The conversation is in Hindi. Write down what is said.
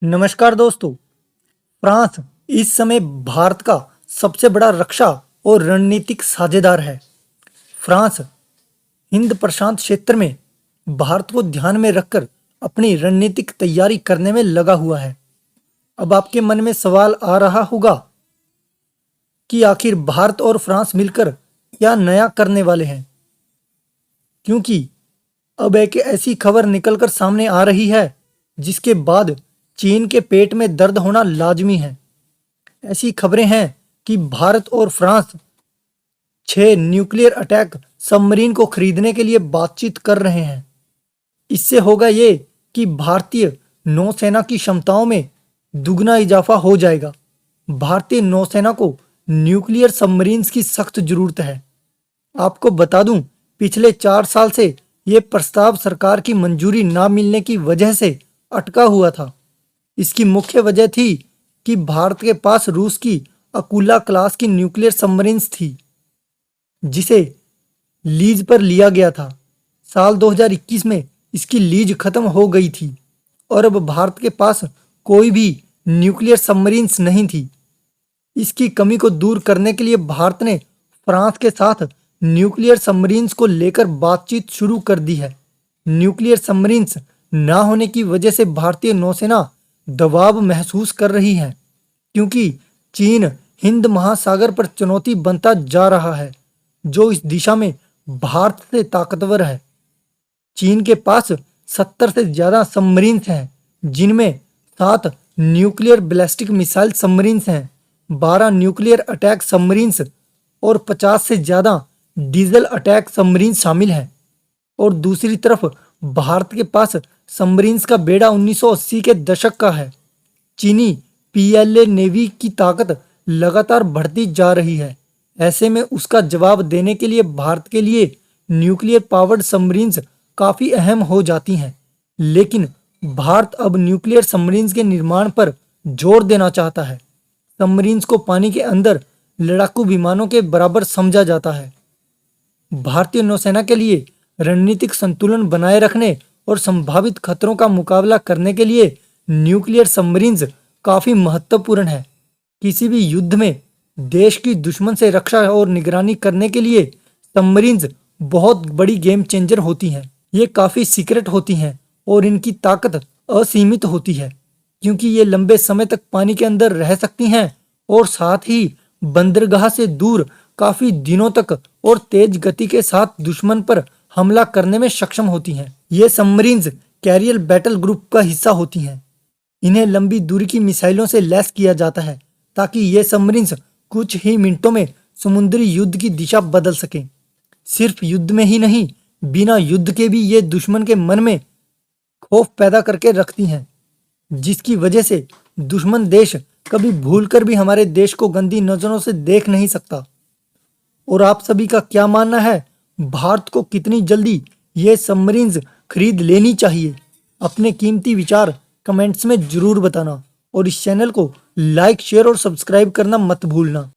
नमस्कार दोस्तों। फ्रांस इस समय भारत का सबसे बड़ा रक्षा और रणनीतिक साझेदार है। फ्रांस हिंद प्रशांत क्षेत्र में भारत को ध्यान में रखकर अपनी रणनीतिक तैयारी करने में लगा हुआ है। अब आपके मन में सवाल आ रहा होगा कि आखिर भारत और फ्रांस मिलकर क्या नया करने वाले हैं, क्योंकि अब एक ऐसी खबर निकलकर सामने आ रही है जिसके बाद चीन के पेट में दर्द होना लाजमी है। ऐसी खबरें हैं कि भारत और फ्रांस 6 न्यूक्लियर अटैक सबमरीन को खरीदने के लिए बातचीत कर रहे हैं। इससे होगा ये कि भारतीय नौसेना की क्षमताओं में दुगना इजाफा हो जाएगा। भारतीय नौसेना को न्यूक्लियर सबमरीन्स की सख्त जरूरत है। आपको बता दूं, पिछले 4 साल से ये प्रस्ताव सरकार की मंजूरी ना मिलने की वजह से अटका हुआ था। इसकी मुख्य वजह थी कि भारत के पास रूस की अकूला क्लास की न्यूक्लियर सबमरीन्स थी, जिसे लीज पर लिया गया था। साल 2021 में इसकी लीज खत्म हो गई थी और अब भारत के पास कोई भी न्यूक्लियर सबमरीन्स नहीं थी। इसकी कमी को दूर करने के लिए भारत ने फ्रांस के साथ न्यूक्लियर सबमरीन्स को लेकर बातचीत शुरू कर दी है। न्यूक्लियर सबमरीन्स ना होने की वजह से भारतीय नौसेना दबाव महसूस कर रही है, क्योंकि चीन हिंद महासागर पर चुनौती बनता जा रहा है, जो इस दिशा में भारत से ताकतवर है। चीन के पास 70 से ज्यादा सबमरीन्स हैं, जिनमें 7 न्यूक्लियर बैलिस्टिक मिसाइल सबमरीन्स हैं, 12 न्यूक्लियर अटैक सबमरीन्स और 50 से ज्यादा डीजल अटैक सबमरीन शामिल हैं। और दूसरी तरफ भारत के पास सबमरीन्स का बेड़ा 1980 के दशक का है। चीनी पीएलए नेवी की ताकत लगातार बढ़ती जा रही है। ऐसे में उसका जवाब देने के लिए भारत के लिए न्यूक्लियर पावर्ड सबमरीन्स काफी अहम हो जाती हैं। लेकिन भारत अब न्यूक्लियर सबमरीन्स के निर्माण पर जोर देना चाहता है। सबमरीन्स को पानी के अंदर लड़ाकू विमानों के बराबर समझा जाता है। भारतीय नौसेना के लिए रणनीतिक संतुलन बनाए रखने और संभावित खतरों का मुकाबला करने के लिए न्यूक्लियर सबमरीन्स काफी महत्वपूर्ण है। किसी भी युद्ध में देश की दुश्मन से रक्षा और निगरानी करने के लिए सबमरीन्स बहुत बड़ी गेम चेंजर होती हैं। ये काफी सीक्रेट होती हैं और इनकी ताकत असीमित होती है, क्योंकि ये लंबे समय तक पानी के अंदर रह सकती हैं और साथ ही बंदरगाह से दूर काफी दिनों तक और तेज गति के साथ दुश्मन पर हमला करने में सक्षम होती हैं। ये सबमरीन्स कैरियर बैटल ग्रुप का हिस्सा होती हैं। इन्हें लंबी दूरी की मिसाइलों से लैस किया जाता है ताकि ये सबमरीन्स कुछ ही मिनटों में समुद्री युद्ध की दिशा बदल सकें। सिर्फ युद्ध में ही नहीं, बिना युद्ध के भी ये दुश्मन के मन में खौफ पैदा करके रखती हैं, जिसकी वजह से दुश्मन देश कभी भूलकर भी हमारे देश को गंदी नजरों से देख नहीं सकता। और आप सभी का क्या मानना है? भारत को कितनी जल्दी ये सबमरीन्स खरीद लेनी चाहिए? अपने कीमती विचार कमेंट्स में जरूर बताना और इस चैनल को लाइक, शेयर और सब्सक्राइब करना मत भूलना।